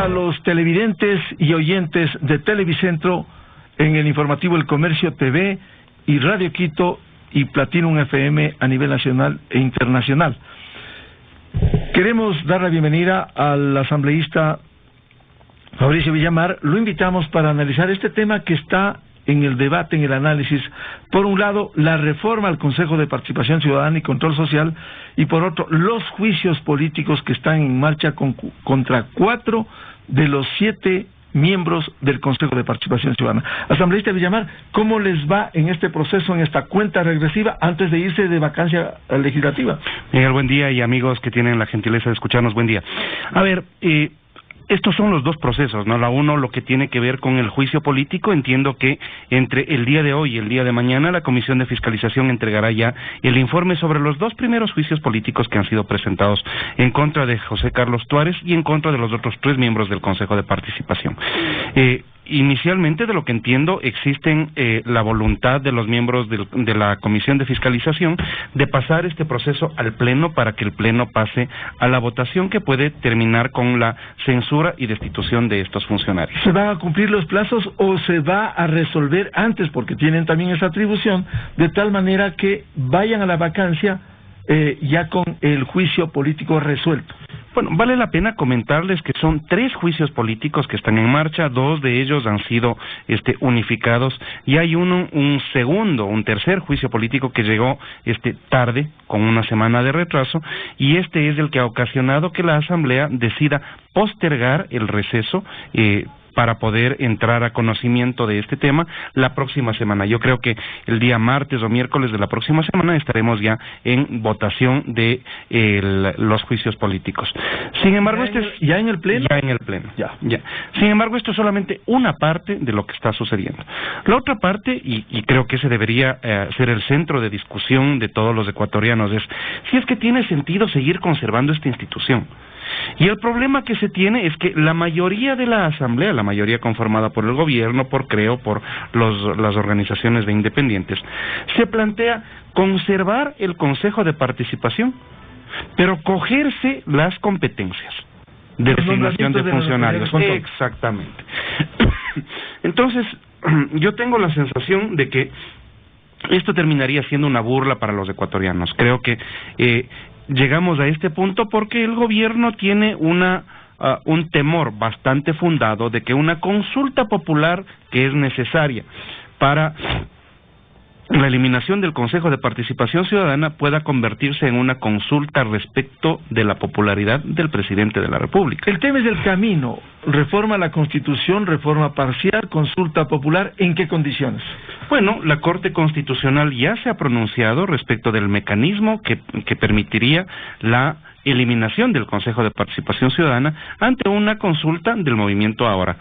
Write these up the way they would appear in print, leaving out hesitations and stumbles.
a los televidentes y oyentes de Televicentro en el informativo El Comercio TV y Radio Quito y Platinum FM a nivel nacional e internacional. Queremos dar la bienvenida al asambleísta Fabricio Villamar. Lo invitamos para analizar este tema que está en el debate, en el análisis. Por un lado, la reforma al Consejo de Participación Ciudadana y Control Social, y por otro, los juicios políticos que están en marcha contra 4 de los 7 miembros del Consejo de Participación Ciudadana. Asambleísta Villamar, ¿cómo les va en este proceso, en esta cuenta regresiva, antes de irse de vacancia legislativa? Miguel, buen día, y amigos que tienen la gentileza de escucharnos, buen día. A ver, estos son los dos procesos, ¿no? La uno, lo que tiene que ver con el juicio político. Entiendo que entre el día de hoy y el día de mañana la Comisión de Fiscalización entregará ya el informe sobre los 2 primeros juicios políticos que han sido presentados en contra de José Carlos Tuárez y en contra de los otros 3 miembros del Consejo de Participación. Inicialmente, de lo que entiendo, existen la voluntad de los miembros de la Comisión de Fiscalización de pasar este proceso al Pleno para que el Pleno pase a la votación que puede terminar con la censura y destitución de estos funcionarios. ¿Se van a cumplir los plazos o se va a resolver antes, porque tienen también esa atribución, de tal manera que vayan a la vacancia ya con el juicio político resuelto? Bueno, vale la pena comentarles que son 3 juicios políticos que están en marcha. 2 de ellos han sido unificados, y hay un tercer juicio político que llegó tarde, con una semana de retraso, y este es el que ha ocasionado que la Asamblea decida postergar el receso para poder entrar a conocimiento de este tema la próxima semana. Yo creo que el día martes o miércoles de la próxima semana estaremos ya en votación de los juicios políticos. Sin embargo, ¿Ya en el Pleno? Ya en el Pleno. Ya. Sin embargo, esto es solamente una parte de lo que está sucediendo. La otra parte, y creo que ese debería ser el centro de discusión de todos los ecuatorianos, es si es que tiene sentido seguir conservando esta institución. Y el problema que se tiene es que la mayoría de la Asamblea, la mayoría conformada por el gobierno, por CREO, por las organizaciones de independientes, se plantea conservar el Consejo de Participación, pero cogerse las competencias de designación de funcionarios. Exactamente. Entonces, yo tengo la sensación de que esto terminaría siendo una burla para los ecuatorianos. Creo que llegamos a este punto porque el gobierno tiene un temor bastante fundado de que una consulta popular que es necesaria para la eliminación del Consejo de Participación Ciudadana pueda convertirse en una consulta respecto de la popularidad del presidente de la República. El tema es el camino. Reforma a la Constitución, reforma parcial, consulta popular, ¿en qué condiciones? Bueno, la Corte Constitucional ya se ha pronunciado respecto del mecanismo que permitiría la eliminación del Consejo de Participación Ciudadana ante una consulta del movimiento Ahora.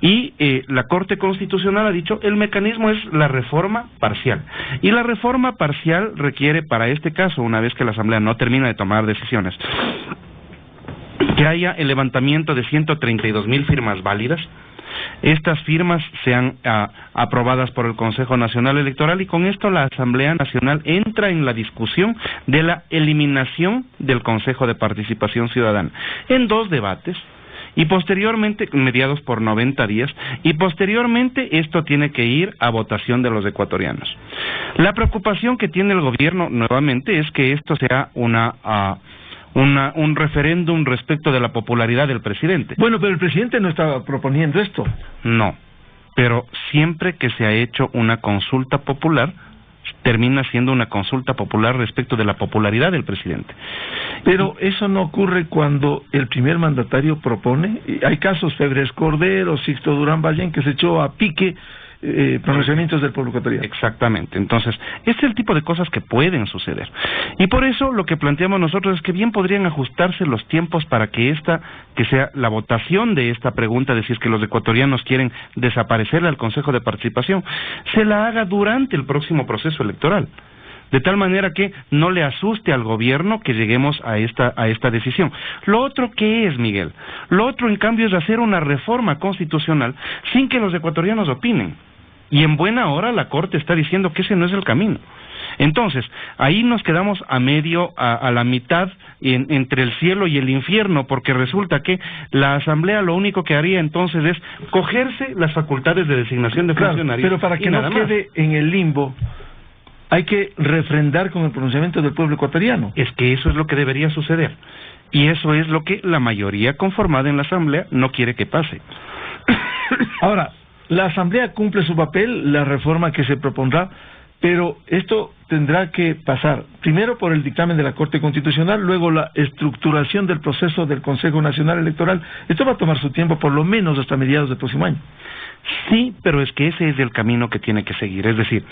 Y la Corte Constitucional ha dicho el mecanismo es la reforma parcial. Y la reforma parcial requiere, para este caso, una vez que la Asamblea no termina de tomar decisiones, que haya el levantamiento de 132,000 firmas válidas. Estas firmas sean aprobadas por el Consejo Nacional Electoral, y con esto la Asamblea Nacional entra en la discusión de la eliminación del Consejo de Participación Ciudadana en 2 debates, y posteriormente, mediados por 90 días, y posteriormente esto tiene que ir a votación de los ecuatorianos. La preocupación que tiene el gobierno, nuevamente, es que esto sea un referéndum respecto de la popularidad del presidente. Bueno, pero el presidente no estaba proponiendo esto. No, pero siempre que se ha hecho una consulta popular, termina siendo una consulta popular respecto de la popularidad del presidente. Pero eso no ocurre cuando el primer mandatario propone. Hay casos, Febres Cordero, Sixto Durán Ballén, que se echó a pique pronunciamientos del pueblo ecuatoriano. Exactamente. Entonces, este es el tipo de cosas que pueden suceder. Y por eso lo que planteamos nosotros es que bien podrían ajustarse los tiempos para que sea la votación de esta pregunta de si es que los ecuatorianos quieren desaparecer al Consejo de Participación, se la haga durante el próximo proceso electoral, de tal manera que no le asuste al gobierno que lleguemos a esta decisión. Lo otro, ¿qué es, Miguel? Lo otro, en cambio, es hacer una reforma constitucional sin que los ecuatorianos opinen. Y en buena hora la Corte está diciendo que ese no es el camino. Entonces, ahí nos quedamos a medio, a la mitad, entre el cielo y el infierno, porque resulta que la Asamblea lo único que haría entonces es cogerse las facultades de designación de funcionarios. Pero para que no quede en el limbo, hay que refrendar con el pronunciamiento del pueblo ecuatoriano. Es que eso es lo que debería suceder. Y eso es lo que la mayoría conformada en la Asamblea no quiere que pase. Ahora, la Asamblea cumple su papel, la reforma que se propondrá, pero esto tendrá que pasar primero por el dictamen de la Corte Constitucional, luego la estructuración del proceso del Consejo Nacional Electoral. Esto va a tomar su tiempo, por lo menos hasta mediados del próximo año. Sí, pero es que ese es el camino que tiene que seguir. Es decir,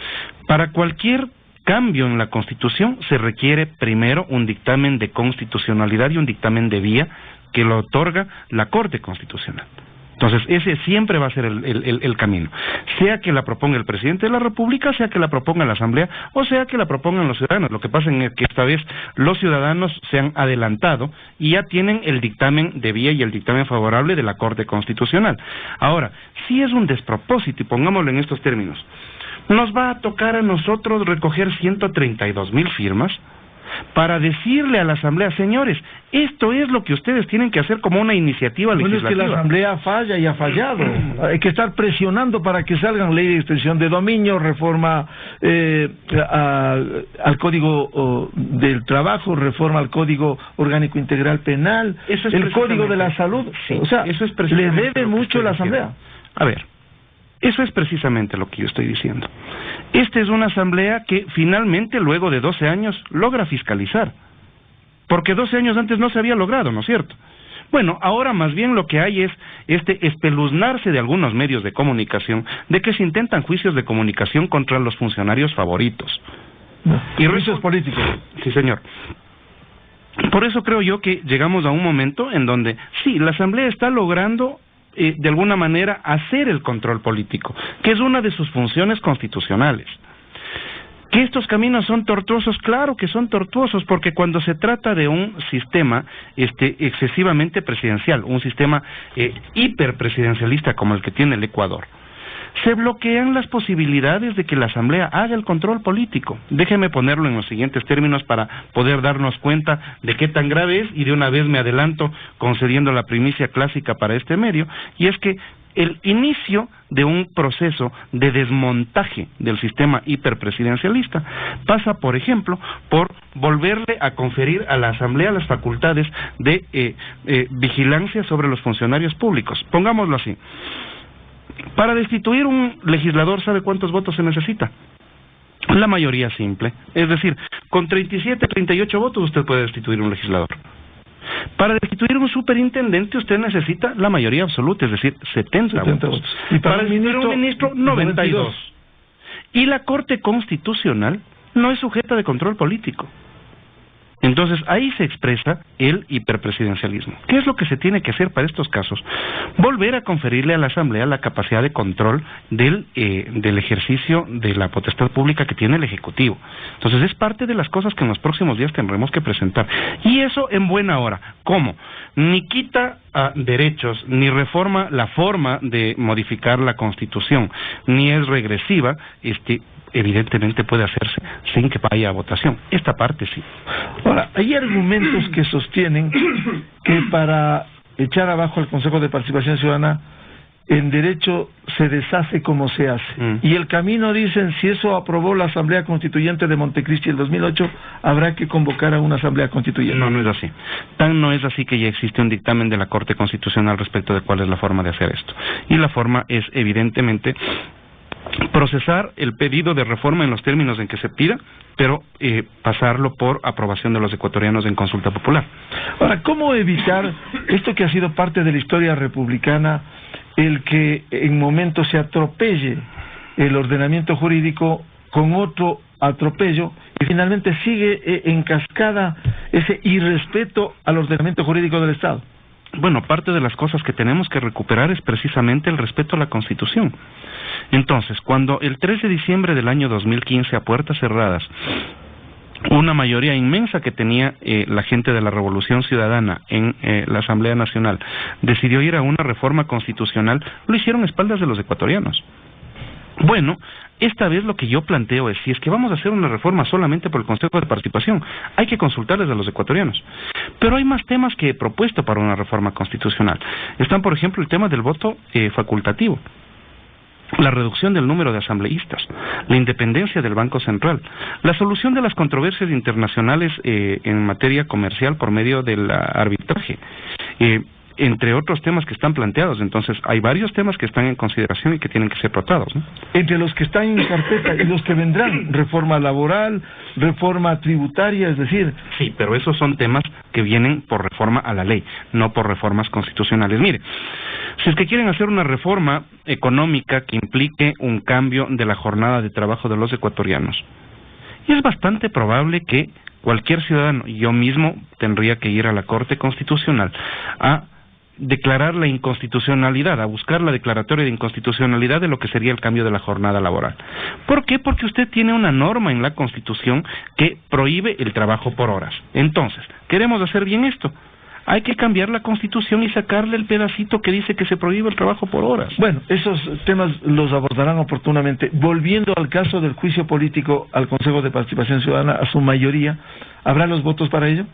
para cualquier cambio en la Constitución se requiere primero un dictamen de constitucionalidad y un dictamen de vía que lo otorga la Corte Constitucional. Entonces, ese siempre va a ser el camino. Sea que la proponga el presidente de la República, sea que la proponga la Asamblea, o sea que la propongan los ciudadanos. Lo que pasa es que esta vez los ciudadanos se han adelantado y ya tienen el dictamen de vía y el dictamen favorable de la Corte Constitucional. Ahora, si es un despropósito, y pongámoslo en estos términos, nos va a tocar a nosotros recoger 132,000 firmas para decirle a la Asamblea, señores, esto es lo que ustedes tienen que hacer como una iniciativa legislativa. Bueno, es que la Asamblea falla y ha fallado. Hay que estar presionando para que salgan ley de extensión de dominio, reforma al Código del Trabajo, reforma al Código Orgánico Integral Penal, el Código de la Salud. Sí, o sea, eso es le debe mucho la Asamblea. A ver, eso es precisamente lo que yo estoy diciendo. Esta es una asamblea que finalmente, luego de 12 años, logra fiscalizar. Porque 12 años antes no se había logrado, ¿no es cierto? Bueno, ahora más bien lo que hay es espeluznarse de algunos medios de comunicación de que se intentan juicios de comunicación contra los funcionarios favoritos. Y juicios políticos. Sí, señor. Por eso creo yo que llegamos a un momento en donde, sí, la asamblea está logrando de alguna manera hacer el control político, que es una de sus funciones constitucionales. ¿Que estos caminos son tortuosos? Claro que son tortuosos, porque cuando se trata de un sistema excesivamente presidencial, un sistema hiperpresidencialista como el que tiene el Ecuador, se bloquean las posibilidades de que la Asamblea haga el control político. Déjeme ponerlo en los siguientes términos para poder darnos cuenta de qué tan grave es, y de una vez me adelanto concediendo la primicia clásica para este medio, y es que el inicio de un proceso de desmontaje del sistema hiperpresidencialista pasa, por ejemplo, por volverle a conferir a la Asamblea las facultades de vigilancia sobre los funcionarios públicos. Pongámoslo así. Para destituir un legislador, ¿sabe cuántos votos se necesita? La mayoría simple. Es decir, con 37, 38 votos usted puede destituir un legislador. Para destituir un superintendente usted necesita la mayoría absoluta, es decir, 70 votos. Y para destituir un ministro, 92. Y la Corte Constitucional no es sujeta de control político. Entonces, ahí se expresa el hiperpresidencialismo. ¿Qué es lo que se tiene que hacer para estos casos? Volver a conferirle a la Asamblea la capacidad de control del ejercicio de la potestad pública que tiene el Ejecutivo. Entonces, es parte de las cosas que en los próximos días tendremos que presentar. Y eso en buena hora. ¿Cómo? Ni quita derechos, ni reforma la forma de modificar la Constitución, ni es regresiva, evidentemente puede hacerse sin que vaya a votación. Esta parte sí. Ahora, hay argumentos que sostienen que para echar abajo al Consejo de Participación Ciudadana, en derecho se deshace como se hace. Y el camino, dicen, si eso aprobó la Asamblea Constituyente de Montecristi el 2008, habrá que convocar a una Asamblea Constituyente. No, no es así. Tan no es así que ya existe un dictamen de la Corte Constitucional respecto de cuál es la forma de hacer esto. Y la forma es, evidentemente, procesar el pedido de reforma en los términos en que se pida, pero pasarlo por aprobación de los ecuatorianos en consulta popular. Ahora, ¿cómo evitar esto que ha sido parte de la historia republicana, el que en momentos se atropelle el ordenamiento jurídico con otro atropello y finalmente sigue en cascada ese irrespeto al ordenamiento jurídico del Estado? Bueno, parte de las cosas que tenemos que recuperar es precisamente el respeto a la Constitución. Entonces, cuando el 3 de diciembre del año 2015, a puertas cerradas, una mayoría inmensa que tenía la gente de la Revolución Ciudadana en la Asamblea Nacional decidió ir a una reforma constitucional, lo hicieron a espaldas de los ecuatorianos. Bueno, Esta vez lo que yo planteo es, si es que vamos a hacer una reforma solamente por el Consejo de Participación, hay que consultarles a los ecuatorianos. Pero hay más temas que he propuesto para una reforma constitucional. Están, por ejemplo, el tema del voto facultativo, la reducción del número de asambleístas, la independencia del Banco Central, la solución de las controversias internacionales en materia comercial por medio del arbitraje, entre otros temas que están planteados. Entonces, hay varios temas que están en consideración y que tienen que ser tratados, ¿no? Entre los que están en carpeta y los que vendrán, reforma laboral, reforma tributaria, es decir... Sí, pero esos son temas que vienen por reforma a la ley, no por reformas constitucionales. Mire, si es que quieren hacer una reforma económica que implique un cambio de la jornada de trabajo de los ecuatorianos, y es bastante probable que cualquier ciudadano, yo mismo, tendría que ir a la Corte Constitucional a declarar la inconstitucionalidad, a buscar la declaratoria de inconstitucionalidad de lo que sería el cambio de la jornada laboral. ¿Por qué? Porque usted tiene una norma en la Constitución que prohíbe el trabajo por horas. Entonces, ¿queremos hacer bien esto? Hay que cambiar la Constitución y sacarle el pedacito que dice que se prohíbe el trabajo por horas. Bueno, esos temas los abordarán oportunamente. Volviendo al caso del juicio político al Consejo de Participación Ciudadana, a su mayoría, ¿habrá los votos para ello?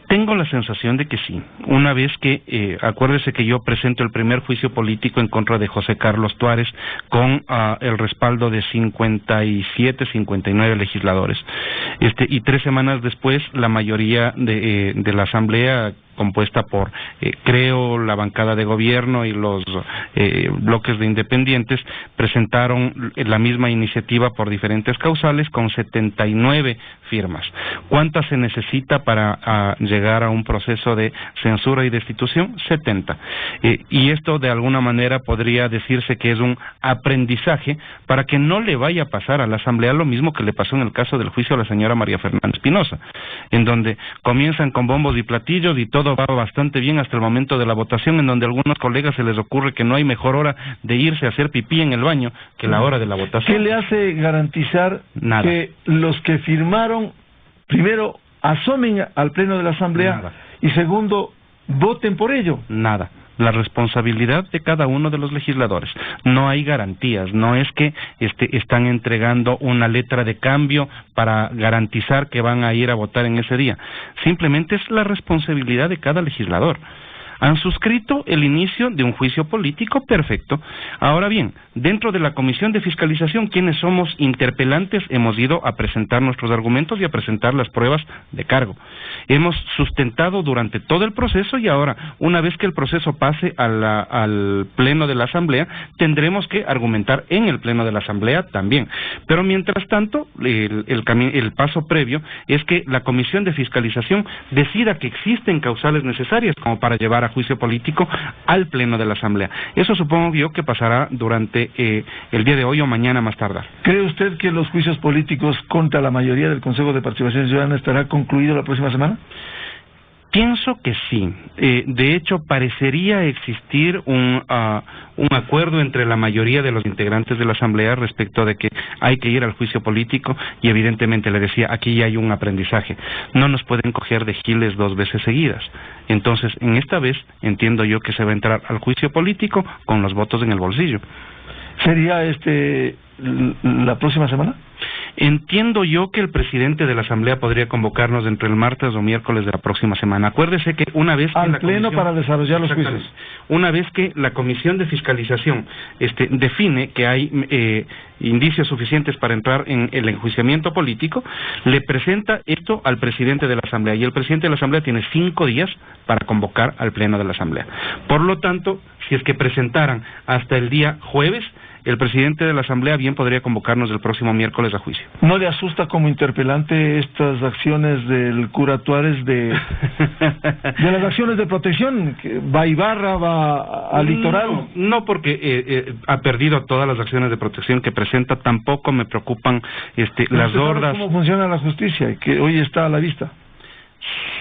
Tengo la sensación de que sí. Una vez que, acuérdese que yo presento el primer juicio político en contra de José Carlos Tuárez con el respaldo de 57, 59 legisladores. Y 3 semanas después, la mayoría de la Asamblea, compuesta por, creo, la bancada de gobierno y los bloques de independientes, presentaron la misma iniciativa por diferentes causales con 79 firmas. ¿Cuántas se necesita para llegar a un proceso de censura y destitución? 70. Y esto de alguna manera podría decirse que es un aprendizaje para que no le vaya a pasar a la Asamblea lo mismo que le pasó en el caso del juicio a la señora María Fernanda Espinosa, en donde comienzan con bombos y platillos y todo va bastante bien hasta el momento de la votación, en donde a algunos colegas se les ocurre que no hay mejor hora de irse a hacer pipí en el baño que la hora de la votación. ¿Qué le hace garantizar Nada. que los que firmaron, primero, asomen al Pleno de la Asamblea? Nada. Y segundo, voten por ello? Nada. La responsabilidad de cada uno de los legisladores. No hay garantías, no es que están entregando una letra de cambio para garantizar que van a ir a votar en ese día. Simplemente es la responsabilidad de cada legislador. Han suscrito el inicio de un juicio político, perfecto. Ahora bien, dentro de la Comisión de Fiscalización, quienes somos interpelantes, hemos ido a presentar nuestros argumentos y a presentar las pruebas de cargo. Hemos sustentado durante todo el proceso y ahora, una vez que el proceso pase al Pleno de la Asamblea, tendremos que argumentar en el Pleno de la Asamblea también. Pero mientras tanto, el paso previo es que la Comisión de Fiscalización decida que existen causales necesarias como para llevar a juicio político al Pleno de la Asamblea. Eso supongo yo que pasará durante el día de hoy o mañana más tardar. ¿Cree usted que los juicios políticos contra la mayoría del Consejo de Participación Ciudadana estará concluido la próxima semana? Pienso que sí. De hecho, parecería existir un acuerdo entre la mayoría de los integrantes de la Asamblea respecto de que hay que ir al juicio político y evidentemente le decía, aquí ya hay un aprendizaje. No nos pueden coger de giles 2 veces seguidas. Entonces, en esta vez entiendo yo que se va a entrar al juicio político con los votos en el bolsillo. ¿Sería la próxima semana? Entiendo yo que el presidente de la Asamblea podría convocarnos entre el martes o miércoles de la próxima semana. Acuérdese que una vez que al Pleno para desarrollar los juicios. Una vez que la Comisión de Fiscalización define que hay indicios suficientes para entrar en el enjuiciamiento político, le presenta esto al presidente de la Asamblea y el presidente de la Asamblea tiene 5 días para convocar al Pleno de la Asamblea. Por lo tanto, si es que presentaran hasta el día jueves, el presidente de la Asamblea bien podría convocarnos el próximo miércoles a juicio. ¿No le asusta como interpelante estas acciones del cura Tuárez de las acciones de protección? Que va a Ibarra, va al litoral. No, porque ha perdido todas las acciones de protección que presenta. Tampoco me preocupan las hordas. ¿Cómo funciona la justicia? Que hoy está a la vista.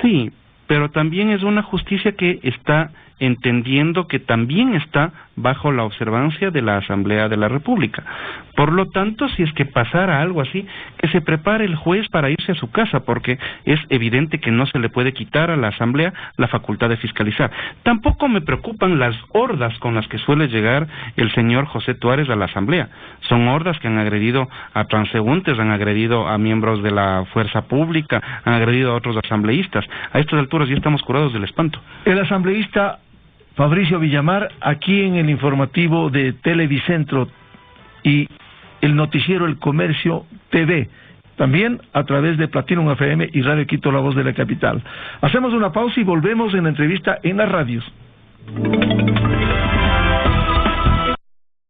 Sí, pero también es una justicia que está entendiendo que también está bajo la observancia de la Asamblea de la República. Por lo tanto, si es que pasara algo así, que se prepare el juez para irse a su casa, porque es evidente que no se le puede quitar a la Asamblea la facultad de fiscalizar. Tampoco me preocupan las hordas con las que suele llegar el señor José Tuárez a la Asamblea. Son hordas que han agredido a transeúntes, han agredido a miembros de la fuerza pública, han agredido a otros asambleístas. A estas alturas ya estamos curados del espanto. El asambleísta Fabricio Villamar, aquí en el informativo de Televicentro y el noticiero El Comercio TV, también a través de Platinum FM y Radio Quito, la voz de la capital. Hacemos una pausa y volvemos en la entrevista en las radios.